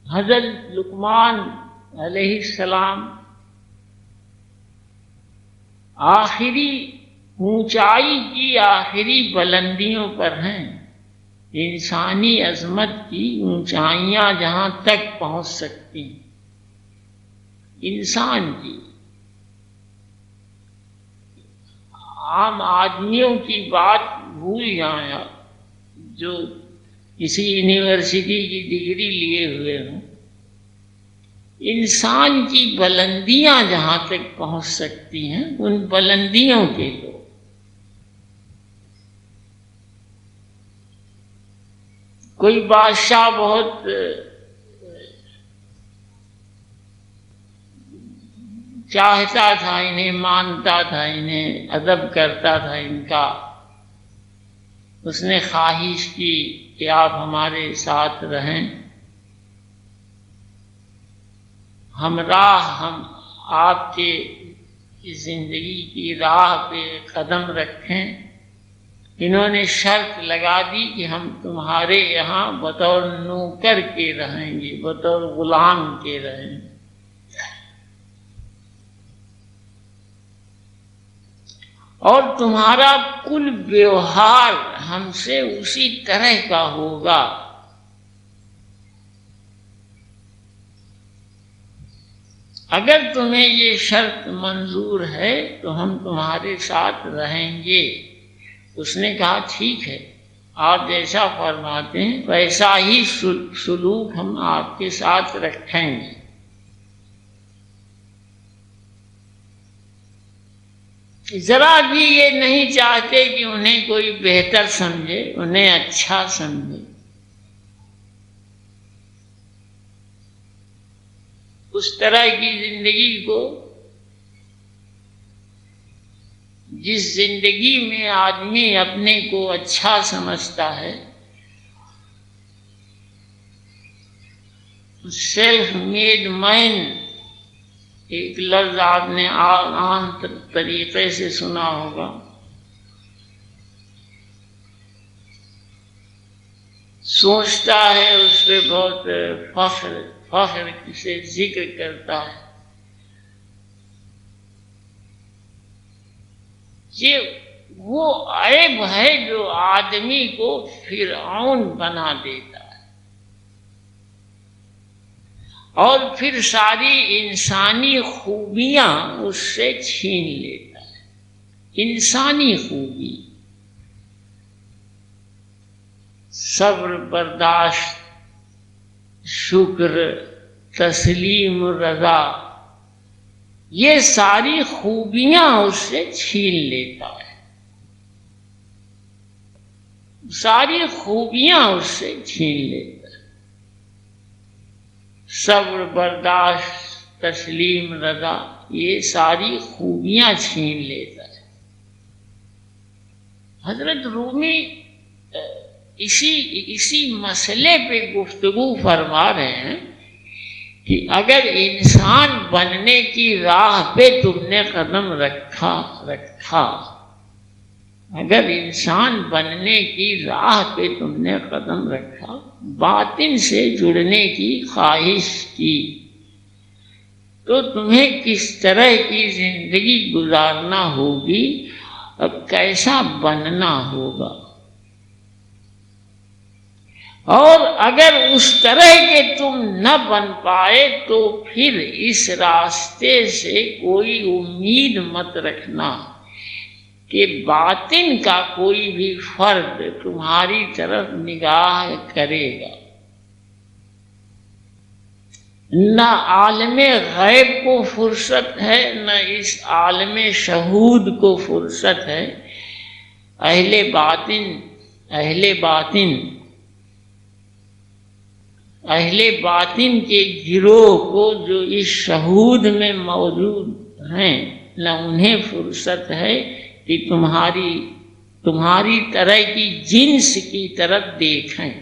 حضرت لقمان علیہ السلام آخری اونچائی کی آخری بلندیوں پر ہیں. انسانی عظمت کی اونچائیاں جہاں تک پہنچ سکتی ہیں انسان کی. عام آدمیوں کی بات بھول جائیں آپ جو کسی یونیورسٹی کی ڈگری لیے ہوئے ہوں. انسان کی بلندیاں جہاں تک پہنچ سکتی ہیں ان بلندیوں کے لوگ. کوئی بادشاہ بہت چاہتا تھا انہیں، مانتا تھا انہیں، ادب کرتا تھا ان کا. اس نے خواہش کی کہ آپ ہمارے ساتھ رہیں، ہمراہ ہم آپ کے زندگی کی راہ پہ قدم رکھیں. انہوں نے شرط لگا دی کہ ہم تمہارے یہاں بطور نوکر کے رہیں گے، بطور غلام کے رہیں گے. اور تمہارا کل ویوہار ہم سے اسی طرح کا ہوگا. اگر تمہیں یہ شرط منظور ہے تو ہم تمہارے ساتھ رہیں گے. اس نے کہا ٹھیک ہے، آپ جیسا فرماتے ہیں ویسا ہی سلوک ہم آپ کے ساتھ رکھیں گے. ذرا بھی یہ نہیں چاہتے کہ انہیں کوئی بہتر سمجھے، انہیں اچھا سمجھے. اس طرح کی زندگی کو جس زندگی میں آدمی اپنے کو اچھا سمجھتا ہے، سیلف میڈ مین، ایک لفظ آپ نے عام طریقے سے سنا ہوگا. سوچتا ہے، اس پہ بہت فخر سے ذکر کرتا ہے. یہ وہ عیب ہے جو آدمی کو فرعون بنا دیتا ہے اور پھر ساری انسانی خوبیاں اس سے چھین لیتا ہے. انسانی خوبی، صبر، برداشت، شکر، تسلیم، رضا، یہ ساری خوبیاں اس سے چھین لیتا ہے. ساری خوبیاں اس سے چھین لیتا ہے. صبر، برداشت، تسلیم، رضا، یہ ساری خوبیاں چھین لیتا ہے. حضرت رومی اسی مسئلے پہ گفتگو فرما رہے ہیں کہ اگر انسان بننے کی راہ پہ تم نے قدم رکھا، اگر انسان بننے کی راہ پہ تم نے قدم رکھا، باطن سے جڑنے کی خواہش کی، تو تمہیں کس طرح کی زندگی گزارنا ہوگی اور کیسا بننا ہوگا. اور اگر اس طرح کے تم نہ بن پائے تو پھر اس راستے سے کوئی امید مت رکھنا کہ باطن کا کوئی بھی فرد تمہاری طرف نگاہ کرے گا. نہ عالم غیب کو فرصت ہے، نہ اس عالم شہود کو فرصت ہے. اہل باطن کے گروہ کو جو اس شہود میں موجود ہیں، نہ انہیں فرصت ہے کہ تمہاری طرح کی جنس کی طرف دیکھیں.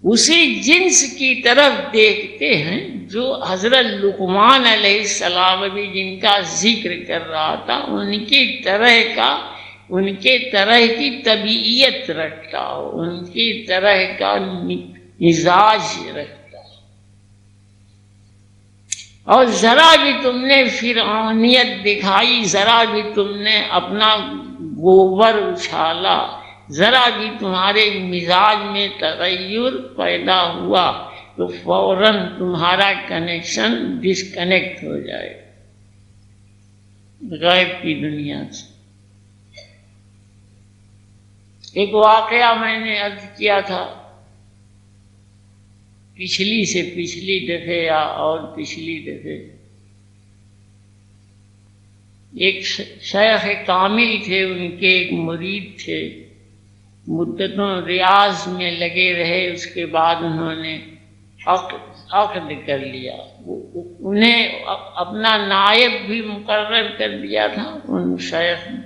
اسی جنس کی طرف دیکھتے ہیں جو حضرت لقمان علیہ السلام بھی جن کا ذکر کر رہا تھا، ان کے طرح کی طبیعت رکھتا ہو، ان کی طرح کا مزاج رکھتا ہے، اور ذرا بھی تم نے فرعونیت دکھائی، ذرا بھی تم نے اپنا گوبر اچھالا، ذرا بھی تمہارے مزاج میں تغیر پیدا ہوا تو فوراً تمہارا کنیکشن ڈسکنیکٹ ہو جائے غیب کی دنیا سے۔ ایک واقعہ میں نے عرض کیا تھا پچھلی سے پچھلی دفعہ یا اور پچھلی دفعہ، ایک شیخ کامل تھے، ان کے ایک مرید تھے، مدتوں ریاض میں لگے رہے، اس کے بعد انہوں نے عقد کر لیا، انہیں اپنا نائب بھی مقرر کر دیا تھا ان شیخ نے۔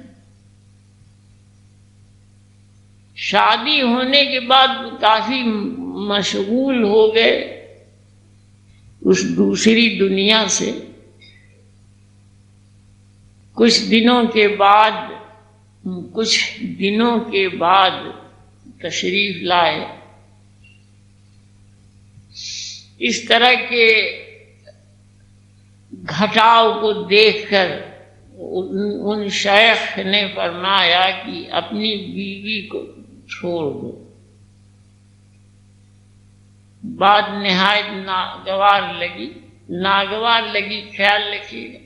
شادی ہونے کے بعد کافی مشغول ہو گئے اس دوسری دنیا سے۔ کچھ دنوں کے بعد تشریف لائے۔ اس طرح کے گھٹاؤ کو دیکھ کر ان شیخ نے فرمایا کہ اپنی بیوی کو چھوڑ دو۔ بات نہایت ناگوار لگی، خیال رکھیے گا،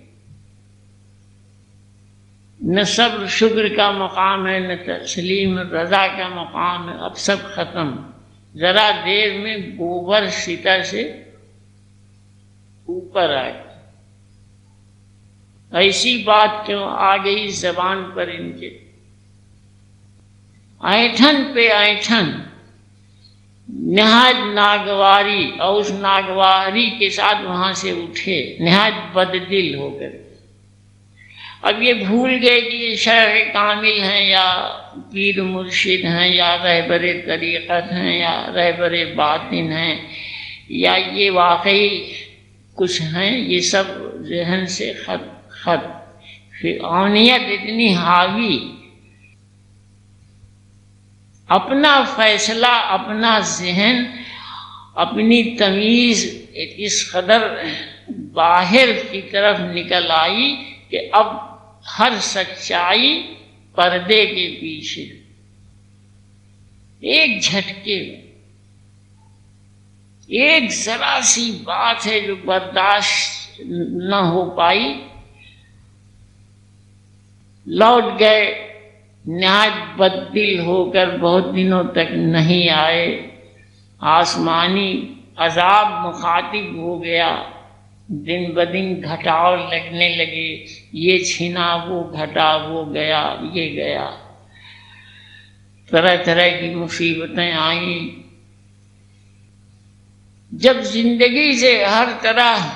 نہ صبر شکر کا مقام ہے، نہ تسلیم رضا کا مقام ہے، اب سب ختم، ذرا دیر میں گوبر سیتا سے اوپر آ گئی۔ ایسی بات کیوں آ گئی زبان پر ان کے؟ ایٹھن پہ ایٹھن، نہایت ناگواری، اور اس ناگواری کے ساتھ وہاں سے اٹھے نہایت بددل ہو کر۔ اب یہ بھول گئے کہ یہ شیخ کامل ہیں یا پیر مرشد ہیں یا رہبر طریقت ہیں یا رہبر باطن ہیں یا یہ واقعی کچھ ہیں، یہ سب ذہن سے خط فرعونیت اتنی حاوی، اپنا فیصلہ، اپنا ذہن، اپنی تمیز اس قدر باہر کی طرف نکل آئی کہ اب ہر سچائی پردے کے پیچھے، ایک جھٹکے میں، ایک ذرا سی بات ہے جو برداشت نہ ہو پائی، لوٹ گئے نہایت بددل ہو کر، بہت دنوں تک نہیں آئے، آسمانی عذاب مخاطب ہو گیا، دن بدن گھٹاؤ لگنے لگے، یہ چھنا وہ گھٹا، وہ گیا یہ گیا، طرح طرح کی مصیبتیں آئیں۔ جب زندگی سے ہر طرح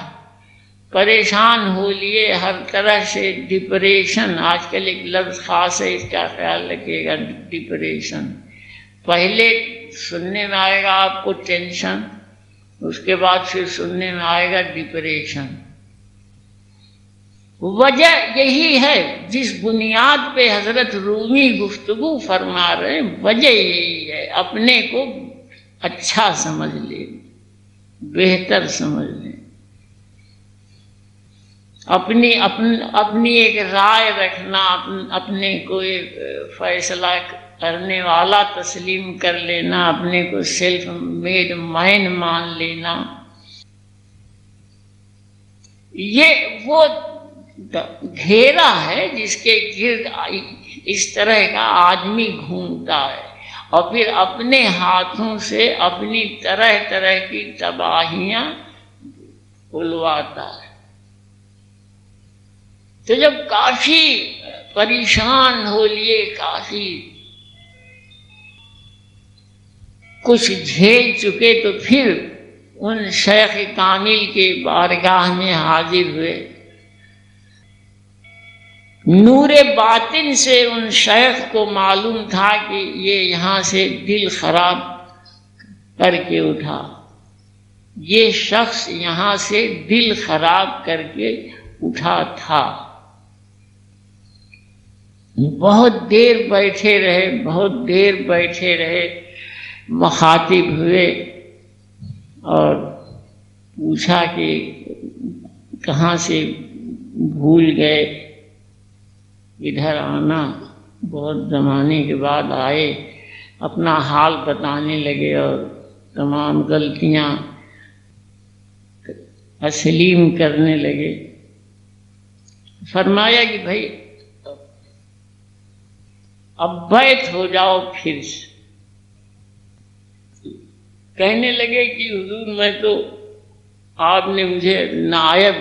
پریشان ہو لیے، ہر طرح سے ڈپریشن، آج کل ایک لفظ خاص ہے، اس کا خیال رکھیے گا، ڈپریشن۔ پہلے سننے میں آئے گا آپ کو ٹینشن، اس کے بعد پھر سننے میں آئے گا ڈپریشن۔ وجہ یہی ہے، جس بنیاد پہ حضرت رومی گفتگو فرما رہے ہیں، وجہ یہی ہے، اپنے کو اچھا سمجھ لیں، بہتر سمجھ لیں، اپنی ایک رائے رکھنا، اپنے کو ایک فیصلہ کرنے والا تسلیم کر لینا، اپنے کو سیلف میڈ مین مان لینا، یہ وہ گھیرا ہے جس کے گرد اس طرح کا آدمی گھومتا ہے اور پھر اپنے ہاتھوں سے اپنی طرح طرح کی تباہیاں کھلواتا ہے۔ تو جب کافی پریشان ہو لیے، کافی کچھ جھیل چکے، تو پھر ان شیخ کامل کے بارگاہ میں حاضر ہوئے۔ نور باطن سے ان شیخ کو معلوم تھا کہ یہ یہاں سے دل خراب کر کے اٹھا، یہ شخص یہاں سے دل خراب کر کے اٹھا تھا۔ بہت دیر بیٹھے رہے، بہت دیر بیٹھے رہے، مخاطب ہوئے، اور پوچھا کہ کہاں سے بھول گئے ادھر آنا، بہت زمانے کے بعد آئے، اپنا حال بتانے لگے اور تمام غلطیاں تسلیم کرنے لگے۔ فرمایا کہ بھائی اب بیت ہو جاؤ پھر سے۔ کہنے لگے کہ حضور میں تو آپ نے مجھے نائب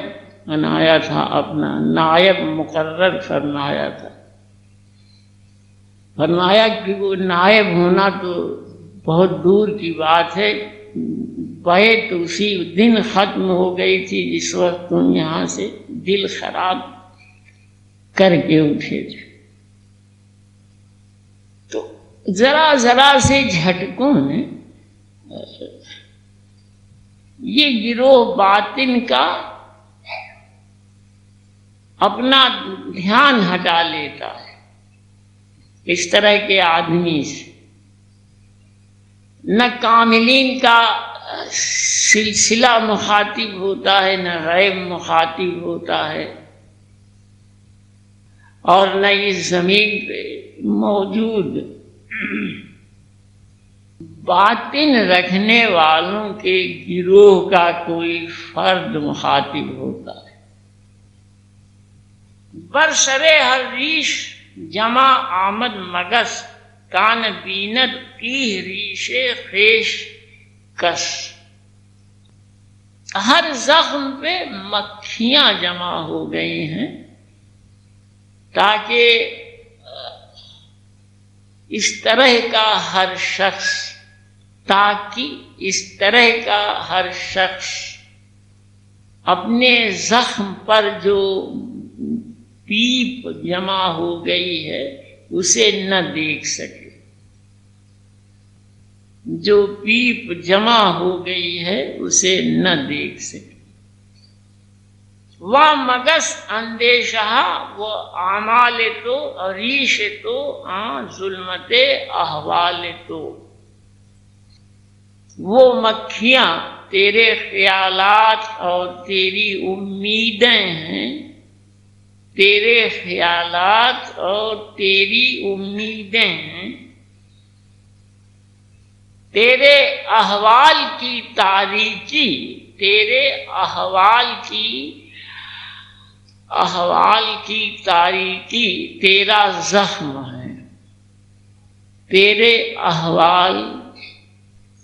بنایا تھا، اپنا نائب مقرر فرمایا تھا۔ فرمایا کہ وہ نائب ہونا تو بہت دور کی بات ہے، بیعت اسی دن ختم ہو گئی تھی جس وقت تم یہاں سے دل خراب کر کے اٹھے تھے۔ تو ذرا ذرا سے جھٹکوں میں یہ گروہ باطن کا اپنا دھیان ہٹا لیتا ہے اس طرح کے آدمی سے۔ نہ کاملین کا سلسلہ مخاطب ہوتا ہے، نہ غیب مخاطب ہوتا ہے، اور نہ اس زمین پہ موجود باطن رکھنے والوں کے گروہ کا کوئی فرد مخاطب ہوتا ہے۔ برسرے ہر ریش جمع آمد مگس، کان بیند کی ریش خیش کس۔ ہر زخم پہ مکھیاں جمع ہو گئی ہیں تاکہ اس طرح کا ہر شخص اپنے زخم پر جو پیپ جمع ہو گئی ہے اسے نہ دیکھ سکے۔ جو پیپ جمع ہو گئی ہے اسے نہ دیکھ سکے۔ وہ مگس اندیشہ وہ اعمال تو ریش تو ظلمت احوال تو۔ وہ مکھیاں تیرے خیالات اور تیری امیدیں ہیں، تیرے خیالات اور تیری امیدیں ہیں، تیرے احوال کی تاریکی، تیرے احوال کی تاریکی تیرا زخم ہے، تیرے احوال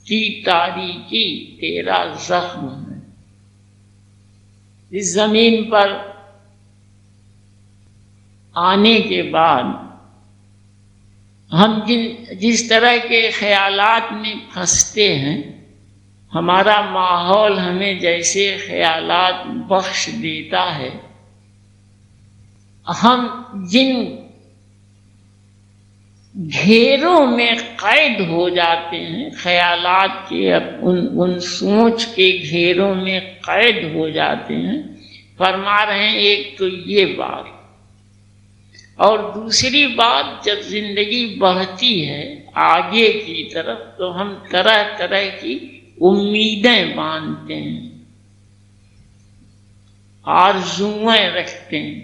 کی تاریکی تیرا زخم ہے۔ اس زمین پر آنے کے بعد ہم جس طرح کے خیالات میں پھنستے ہیں، ہمارا ماحول ہمیں جیسے خیالات بخش دیتا ہے، ہم جن گھیروں میں قید ہو جاتے ہیں، خیالات کے ان سوچ کے گھیروں میں قید ہو جاتے ہیں۔ فرما رہے ہیں ایک تو یہ بات، اور دوسری بات جب زندگی بڑھتی ہے آگے کی طرف تو ہم طرح طرح کی امیدیں باندھتے ہیں، آرزوئیں رکھتے ہیں۔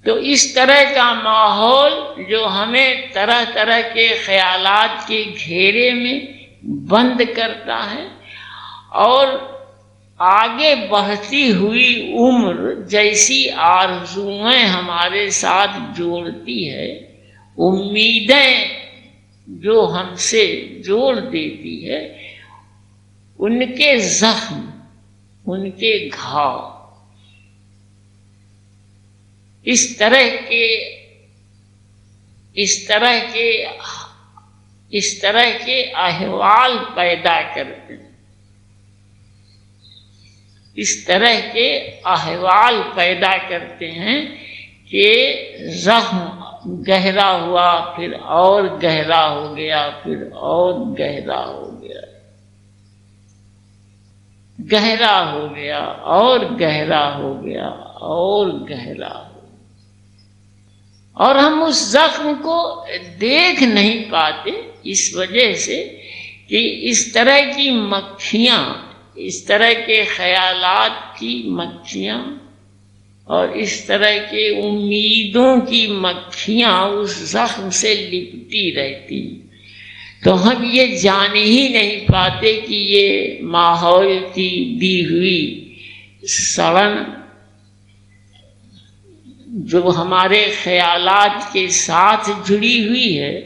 تو اس طرح کا ماحول جو ہمیں طرح طرح کے خیالات کے گھیرے میں بند کرتا ہے، اور آگے بڑھتی ہوئی عمر جیسی آرزوئیں ہمارے ساتھ جوڑتی ہے، امیدیں جو ہم سے جوڑ دیتی ہے، ان کے زخم، ان کے گھاؤ اس طرح کے احوال پیدا کرتے ہیں، اس طرح کے احوال پیدا کرتے ہیں کہ زخم گہرا ہوا، پھر اور گہرا ہو گیا، پھر اور گہرا ہو گیا، گہرا ہو گیا اور گہرا ہو گیا اور گہرا ہو گیا، اور ہم اس زخم کو دیکھ نہیں پاتے اس وجہ سے کہ اس طرح کی مکھیاں، اس طرح کے خیالات کی مکھیاں اور اس طرح کے امیدوں کی مکھیاں اس زخم سے لپٹی رہتی، تو ہم یہ جان ہی نہیں پاتے کہ یہ ماحول کی دی ہوئی سڑن جو ہمارے خیالات کے ساتھ جڑی ہوئی ہے،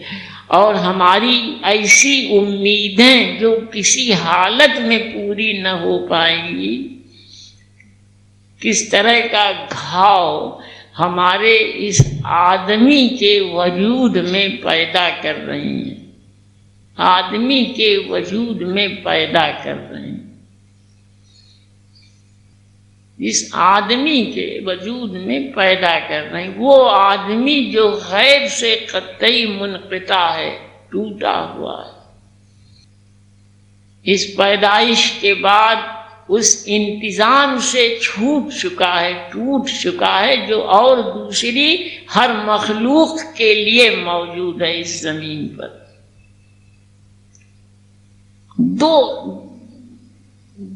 اور ہماری ایسی امیدیں جو کسی حالت میں پوری نہ ہو پائیں گی، کس طرح کا گھاؤ ہمارے اس آدمی کے وجود میں پیدا کر رہی ہیں، آدمی کے وجود میں پیدا کر رہے ہیں، اس آدمی کے وجود میں پیدا کر رہے ہیں۔ وہ آدمی جو غیب سے قطعی منقطع ہے، ٹوٹا ہوا ہے، اس پیدائش کے بعد اس انتظام سے چھوٹ چکا ہے، ٹوٹ چکا ہے، جو اور دوسری ہر مخلوق کے لیے موجود ہے اس زمین پر۔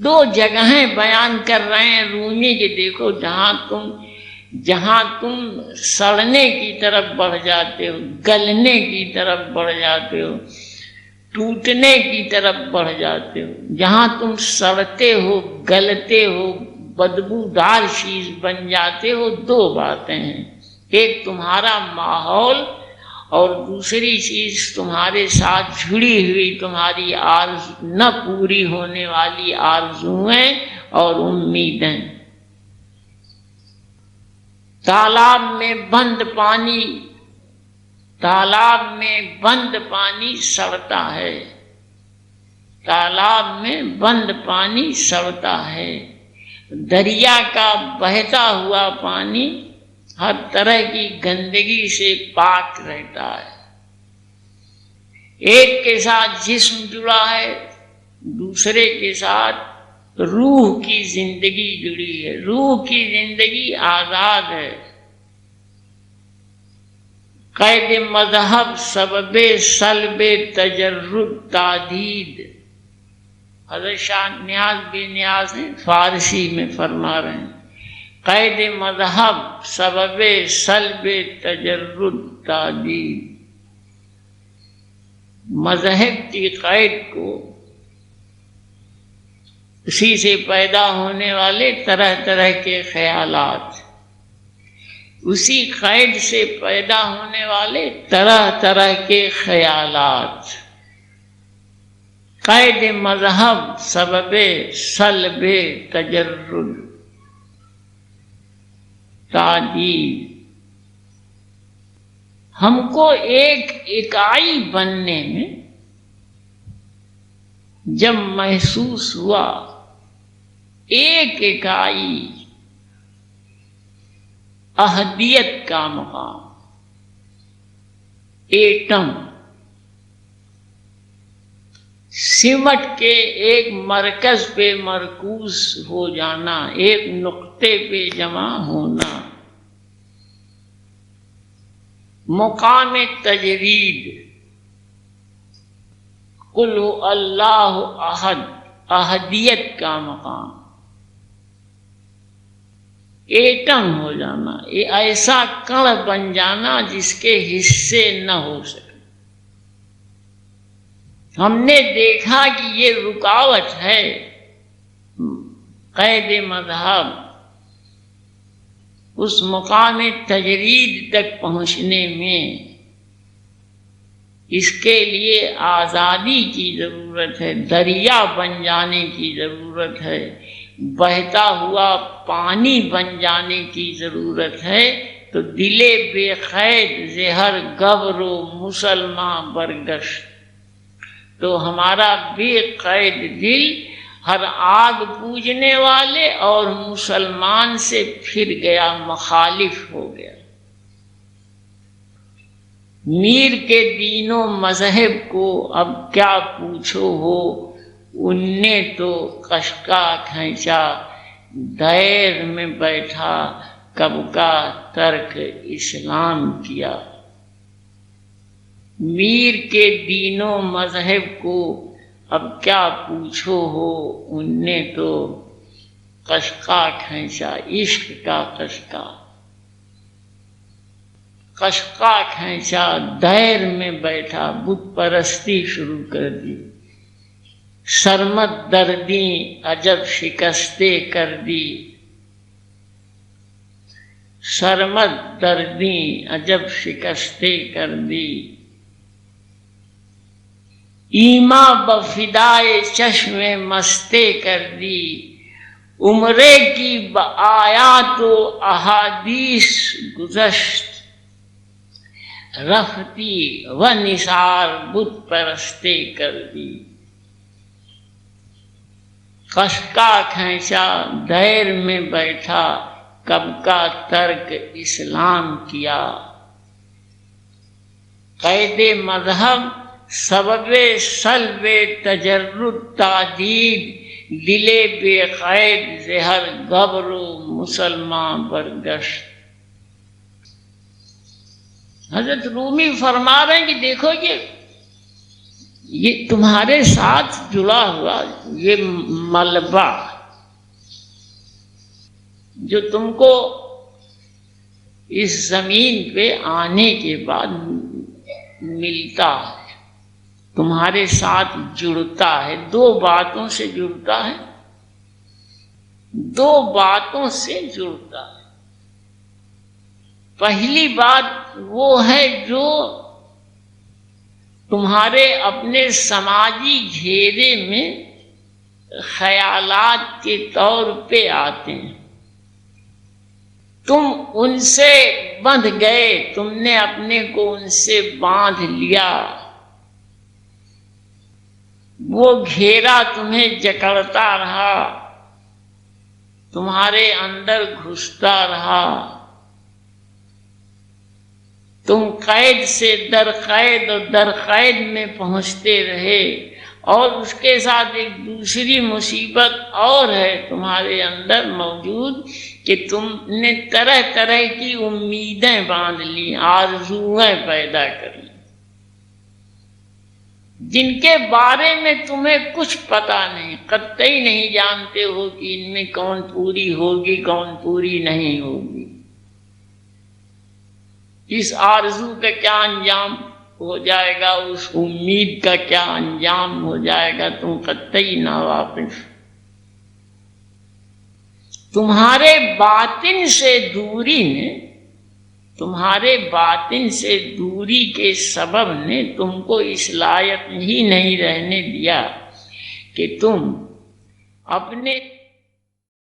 دو جگہیں بیان کر رہے ہیں رومی کے، دیکھو جہاں تم سڑنے کی طرف بڑھ جاتے ہو، گلنے کی طرف بڑھ جاتے ہو، ٹوٹنے کی طرف بڑھ جاتے ہو، جہاں تم سڑتے ہو، گلتے ہو، بدبودار چیز بن جاتے ہو، دو باتیں ہیں، ایک تمہارا ماحول اور دوسری چیز تمہارے ساتھ جڑی ہوئی تمہاری نہ پوری ہونے والی آرزوئیں اور امیدیں۔ تالاب میں بند پانی سڑتا ہے، تالاب میں بند پانی سڑتا ہے، دریا کا بہتا ہوا پانی ہر طرح کی گندگی سے پاک رہتا ہے۔ ایک کے ساتھ جسم جڑا ہے، دوسرے کے ساتھ روح کی زندگی جڑی ہے، روح کی زندگی آزاد ہے۔ قید مذہب سبب سلب تجرد تعدید، حضرت شاہ نیاز بے نیاز ہیں، فارسی میں فرما رہے ہیں، قید مذہب سبب سلب تجرد تعدید، مذہب کی قید کو، اسی سے پیدا ہونے والے طرح طرح کے خیالات، اسی قید سے پیدا ہونے والے طرح طرح کے خیالات، قید مذہب سبب سلب تجرد تعدید۔ ہم کو ایک اکائی بننے میں جب محسوس ہوا، ایک اکائی احدیت کا مقام، ایٹم، سمٹ کے ایک مرکز پہ مرکوز ہو جانا، ایک نقطے پہ جمع ہونا، مقام تجرید، قل هو اللہ احد، احدیت کا مقام، ایٹم ہو جانا، یہ ایسا کڑ بن جانا جس کے حصے نہ ہو سکے۔ ہم نے دیکھا کہ یہ رکاوٹ ہے قید مذہب اس مقام تجرید تک پہنچنے میں۔ اس کے لیے آزادی کی ضرورت ہے، دریا بن جانے کی ضرورت ہے، بہتا ہوا پانی بن جانے کی ضرورت ہے۔ تو دل بے قید زہر گبر و مسلمان برگشت، تو ہمارا بے قید دل ہر آگ پوجنے والے اور مسلمان سے پھر گیا، مخالف ہو گیا۔ میر کے دین و مذہب کو اب کیا پوچھو ہو، ان نے تو قشقہ کھینچا، دیر میں بیٹھا کب کا ترک اسلام کیا۔ میر کے دین و مذہب کو اب کیا پوچھو ہو، ان نے تو قشقا کھینچا، عشق کا قشقا، قشقا کھینچا، دیر میں بیٹھا، بت پرستی شروع کر دی، سرمد دردیں عجب شکستیں کر دی، سرمد دردیں عجب شکستیں کر دی، ایما بفدائے چشم مستے کر دی، عمرے کی بآیات و احادیث گزشت، رفتی و نثار بت پرستے کر دی، قشقا کھینچا، دیر میں بیٹھا، کب کا ترک اسلام کیا، قید مذہب سبب سلب تجرد تادید، دلے بے قید زہر گبر و مسلمان برگشت۔ حضرت رومی فرما رہے ہیں کہ دیکھو یہ تمہارے ساتھ جڑا ہوا یہ ملبہ جو تم کو اس زمین پہ آنے کے بعد ملتا ہے، تمہارے ساتھ جڑتا ہے، دو باتوں سے جڑتا ہے، دو باتوں سے جڑتا ہے۔ پہلی بات وہ ہے جو تمہارے اپنے سماجی گھیرے میں خیالات کے طور پہ آتے ہیں، تم ان سے بندھ گئے، تم نے اپنے کو ان سے باندھ لیا، وہ گھیرا تمہیں جکڑتا رہا، تمہارے اندر گھستا رہا، تم قید سے در قید اور در قید میں پہنچتے رہے، اور اس کے ساتھ ایک دوسری مصیبت اور ہے تمہارے اندر موجود کہ تم نے طرح طرح کی امیدیں باندھ لی، آرزویں پیدا کر لی، جن کے بارے میں تمہیں کچھ پتہ نہیں، قطعی نہیں جانتے ہو کہ ان میں کون پوری ہوگی کون پوری نہیں ہوگی، اس آرزو کا کیا انجام ہو جائے گا، اس امید کا کیا انجام ہو جائے گا، تم قطعی ناواقف۔ تمہارے باطن سے دوری نے، تمہارے باطن سے دوری کے سبب نے تم کو اس لائق ہی نہیں رہنے دیا کہ تم اپنے